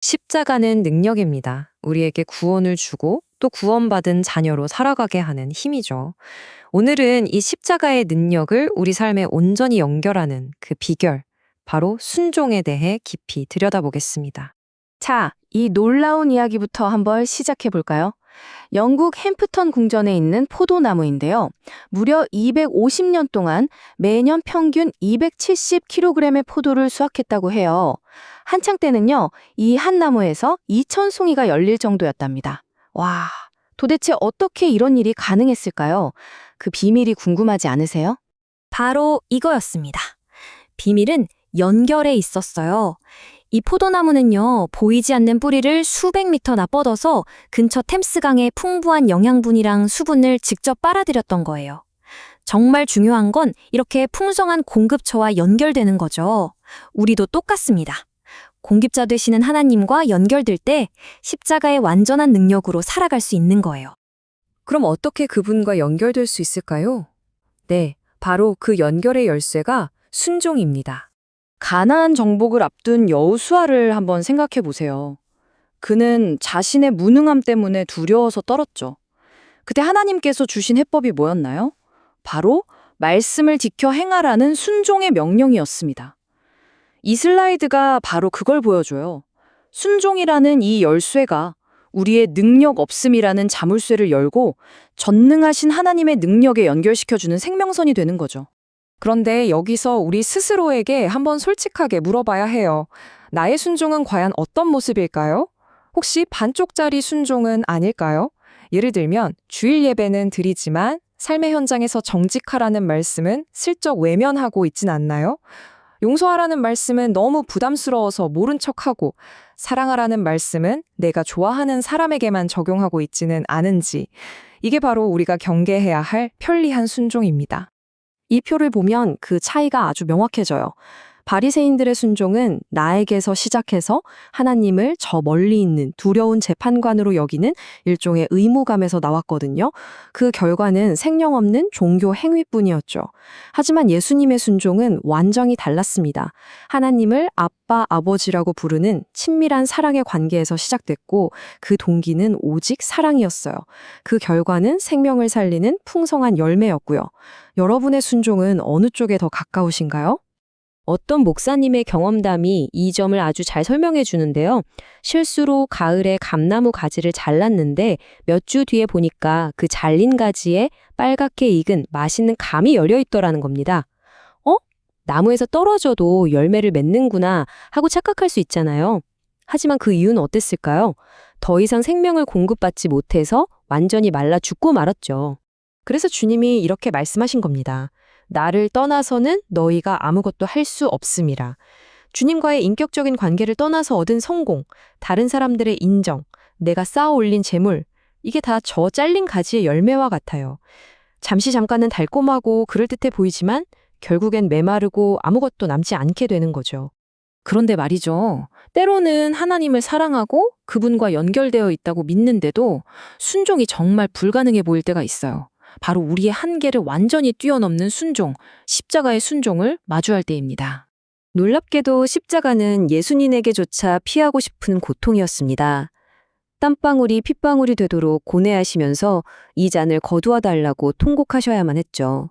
십자가는 능력입니다. 우리에게 구원을 주고 또 구원받은 자녀로 살아가게 하는 힘이죠. 오늘은 이 십자가의 능력을 우리 삶에 온전히 연결하는 그 비결, 바로 순종에 대해 깊이 들여다보겠습니다. 자, 이 놀라운 이야기부터 한번 시작해 볼까요? 영국 햄프턴 궁전에 있는 포도나무인데요. 무려 250년 동안 매년 평균 270kg의 포도를 수확했다고 해요. 한창 때는요, 이 한 나무에서 2,000송이가 열릴 정도였답니다. 와, 도대체 어떻게 이런 일이 가능했을까요? 그 비밀이 궁금하지 않으세요? 바로 이거였습니다. 비밀은 연결에 있었어요. 이 포도나무는요, 보이지 않는 뿌리를 수백 미터나 뻗어서 근처 템스강의 풍부한 영양분이랑 수분을 직접 빨아들였던 거예요. 정말 중요한 건 이렇게 풍성한 공급처와 연결되는 거죠. 우리도 똑같습니다. 공급자 되시는 하나님과 연결될 때 십자가의 완전한 능력으로 살아갈 수 있는 거예요. 그럼 어떻게 그분과 연결될 수 있을까요? 네, 바로 그 연결의 열쇠가 순종입니다. 가나안 정복을 앞둔 여호수아를 한번 생각해 보세요. 그는 자신의 무능함 때문에 두려워서 떨었죠. 그때 하나님께서 주신 해법이 뭐였나요? 바로 말씀을 지켜 행하라는 순종의 명령이었습니다. 이 슬라이드가 바로 그걸 보여줘요. 순종이라는 이 열쇠가 우리의 능력 없음이라는 자물쇠를 열고 전능하신 하나님의 능력에 연결시켜주는 생명선이 되는 거죠. 그런데 여기서 우리 스스로에게 한번 솔직하게 물어봐야 해요. 나의 순종은 과연 어떤 모습일까요? 혹시 반쪽짜리 순종은 아닐까요? 예를 들면 주일 예배는 드리지만 삶의 현장에서 정직하라는 말씀은 슬쩍 외면하고 있진 않나요? 용서하라는 말씀은 너무 부담스러워서 모른 척하고 사랑하라는 말씀은 내가 좋아하는 사람에게만 적용하고 있지는 않은지, 이게 바로 우리가 경계해야 할 편리한 순종입니다. 이 표를 보면 그 차이가 아주 명확해져요. 바리새인들의 순종은 나에게서 시작해서 하나님을 저 멀리 있는 두려운 재판관으로 여기는 일종의 의무감에서 나왔거든요. 그 결과는 생명 없는 종교 행위뿐이었죠. 하지만 예수님의 순종은 완전히 달랐습니다. 하나님을 아빠, 아버지라고 부르는 친밀한 사랑의 관계에서 시작됐고 그 동기는 오직 사랑이었어요. 그 결과는 생명을 살리는 풍성한 열매였고요. 여러분의 순종은 어느 쪽에 더 가까우신가요? 어떤 목사님의 경험담이 이 점을 아주 잘 설명해 주는데요. 실수로 가을에 감나무 가지를 잘랐는데 몇 주 뒤에 보니까 그 잘린 가지에 빨갛게 익은 맛있는 감이 열려 있더라는 겁니다. 나무에서 떨어져도 열매를 맺는구나 하고 착각할 수 있잖아요. 하지만 그 이유는 어땠을까요? 더 이상 생명을 공급받지 못해서 완전히 말라 죽고 말았죠. 그래서 주님이 이렇게 말씀하신 겁니다. 나를 떠나서는 너희가 아무것도 할 수 없음이라. 주님과의 인격적인 관계를 떠나서 얻은 성공, 다른 사람들의 인정, 내가 쌓아 올린 재물, 이게 다 저 잘린 가지의 열매와 같아요. 잠깐은 달콤하고 그럴듯해 보이지만 결국엔 메마르고 아무것도 남지 않게 되는 거죠. 그런데 말이죠. 때로는 하나님을 사랑하고 그분과 연결되어 있다고 믿는데도 순종이 정말 불가능해 보일 때가 있어요. 바로 우리의 한계를 완전히 뛰어넘는 순종, 십자가의 순종을 마주할 때입니다. 놀랍게도 십자가는 예수님에게조차 피하고 싶은 고통이었습니다. 땀방울이 핏방울이 되도록 고뇌하시면서 이 잔을 거두어 달라고 통곡하셔야만 했죠.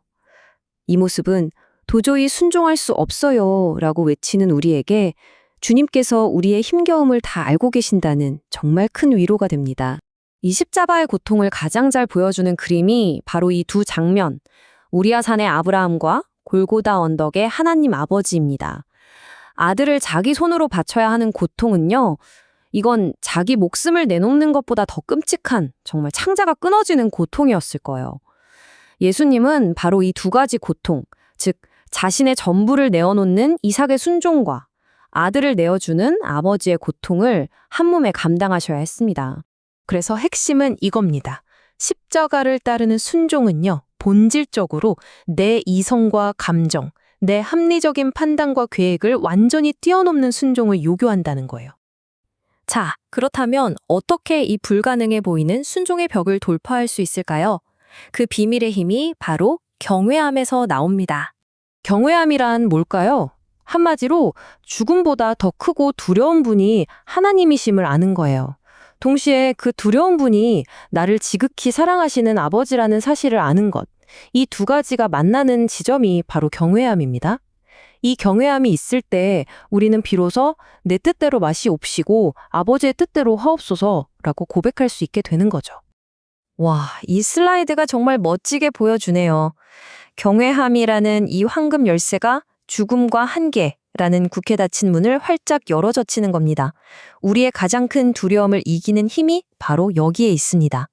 이 모습은 도저히 순종할 수 없어요 라고 외치는 우리에게 주님께서 우리의 힘겨움을 다 알고 계신다는 정말 큰 위로가 됩니다. 이 십자가의 고통을 가장 잘 보여주는 그림이 바로 이 두 장면, 우리아 산의 아브라함과 골고다 언덕의 하나님 아버지입니다. 아들을 자기 손으로 바쳐야 하는 고통은요, 이건 자기 목숨을 내놓는 것보다 더 끔찍한 정말 창자가 끊어지는 고통이었을 거예요. 예수님은 바로 이 두 가지 고통, 즉 자신의 전부를 내어놓는 이삭의 순종과 아들을 내어주는 아버지의 고통을 한 몸에 감당하셔야 했습니다. 그래서 핵심은 이겁니다. 십자가를 따르는 순종은요, 본질적으로 내 이성과 감정, 내 합리적인 판단과 계획을 완전히 뛰어넘는 순종을 요구한다는 거예요. 자, 그렇다면 어떻게 이 불가능해 보이는 순종의 벽을 돌파할 수 있을까요? 그 비밀의 힘이 바로 경외함에서 나옵니다. 경외함이란 뭘까요? 한마디로 죽음보다 더 크고 두려운 분이 하나님이심을 아는 거예요. 동시에 그 두려운 분이 나를 지극히 사랑하시는 아버지라는 사실을 아는 것. 이 두 가지가 만나는 지점이 바로 경외함입니다. 이 경외함이 있을 때 우리는 비로소 내 뜻대로 마시옵시고 아버지의 뜻대로 하옵소서라고 고백할 수 있게 되는 거죠. 와, 이 슬라이드가 정말 멋지게 보여주네요. 경외함이라는 이 황금 열쇠가 죽음과 한계라는 굳게 닫힌 문을 활짝 열어 젖히는 겁니다. 우리의 가장 큰 두려움을 이기는 힘이 바로 여기에 있습니다.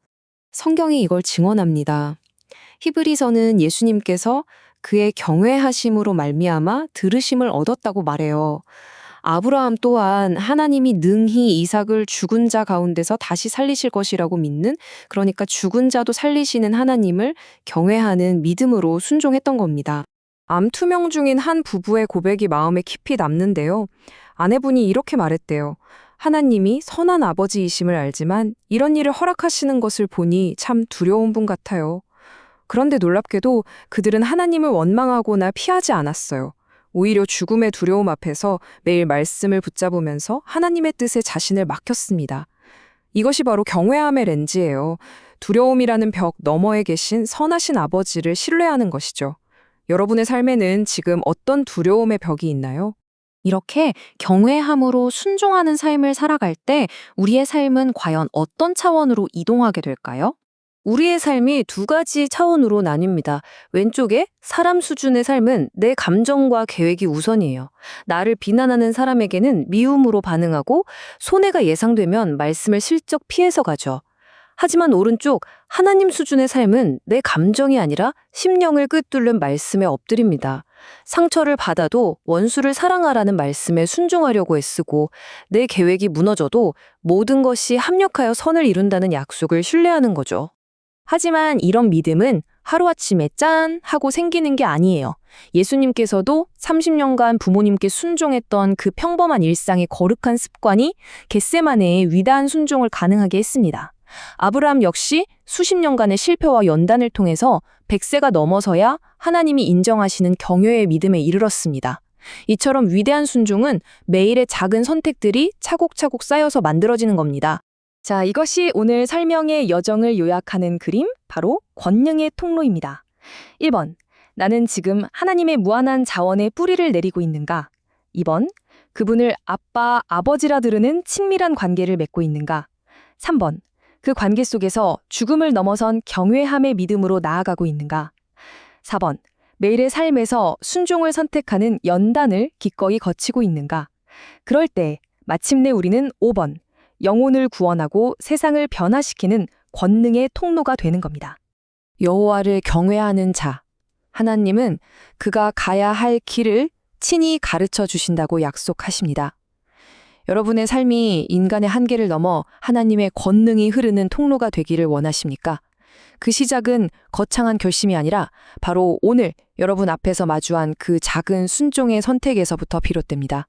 성경이 이걸 증언합니다. 히브리서는 예수님께서 그의 경외하심으로 말미암아 들으심을 얻었다고 말해요. 아브라함 또한 하나님이 능히 이삭을 죽은 자 가운데서 다시 살리실 것이라고 믿는, 그러니까 죽은 자도 살리시는 하나님을 경외하는 믿음으로 순종했던 겁니다. 암투명 중인 한 부부의 고백이 마음에 깊이 남는데요. 아내분이 이렇게 말했대요. 하나님이 선한 아버지이심을 알지만 이런 일을 허락하시는 것을 보니 참 두려운 분 같아요. 그런데 놀랍게도 그들은 하나님을 원망하거나 피하지 않았어요. 오히려 죽음의 두려움 앞에서 매일 말씀을 붙잡으면서 하나님의 뜻에 자신을 맡겼습니다. 이것이 바로 경외함의 렌즈예요. 두려움이라는 벽 너머에 계신 선하신 아버지를 신뢰하는 것이죠. 여러분의 삶에는 지금 어떤 두려움의 벽이 있나요? 이렇게 경외함으로 순종하는 삶을 살아갈 때 우리의 삶은 과연 어떤 차원으로 이동하게 될까요? 우리의 삶이 두 가지 차원으로 나뉩니다. 왼쪽에 사람 수준의 삶은 내 감정과 계획이 우선이에요. 나를 비난하는 사람에게는 미움으로 반응하고 손해가 예상되면 말씀을 슬쩍 피해서 가죠. 하지만 오른쪽 하나님 수준의 삶은 내 감정이 아니라 심령을 끄뚫는 말씀에 엎드립니다. 상처를 받아도 원수를 사랑하라는 말씀에 순종하려고 애쓰고 내 계획이 무너져도 모든 것이 합력하여 선을 이룬다는 약속을 신뢰하는 거죠. 하지만 이런 믿음은 하루아침에 짠 하고 생기는 게 아니에요. 예수님께서도 30년간 부모님께 순종했던 그 평범한 일상의 거룩한 습관이 겟세마네의 위대한 순종을 가능하게 했습니다. 아브라함 역시 수십 년간의 실패와 연단을 통해서 100세가 넘어서야 하나님이 인정하시는 경외의 믿음에 이르렀습니다. 이처럼 위대한 순종은 매일의 작은 선택들이 차곡차곡 쌓여서 만들어지는 겁니다. 자, 이것이 오늘 설명의 여정을 요약하는 그림, 바로 권능의 통로입니다. 1번, 나는 지금 하나님의 무한한 자원에 뿌리를 내리고 있는가? 2번, 그분을 아빠, 아버지라 부르는 친밀한 관계를 맺고 있는가? 3번, 그 관계 속에서 죽음을 넘어선 경외함의 믿음으로 나아가고 있는가? 4번, 매일의 삶에서 순종을 선택하는 연단을 기꺼이 거치고 있는가? 그럴 때 마침내 우리는 5번, 영혼을 구원하고 세상을 변화시키는 권능의 통로가 되는 겁니다. 여호와를 경외하는 자, 하나님은 그가 가야 할 길을 친히 가르쳐 주신다고 약속하십니다. 여러분의 삶이 인간의 한계를 넘어 하나님의 권능이 흐르는 통로가 되기를 원하십니까? 그 시작은 거창한 결심이 아니라 바로 오늘 여러분 앞에서 마주한 그 작은 순종의 선택에서부터 비롯됩니다.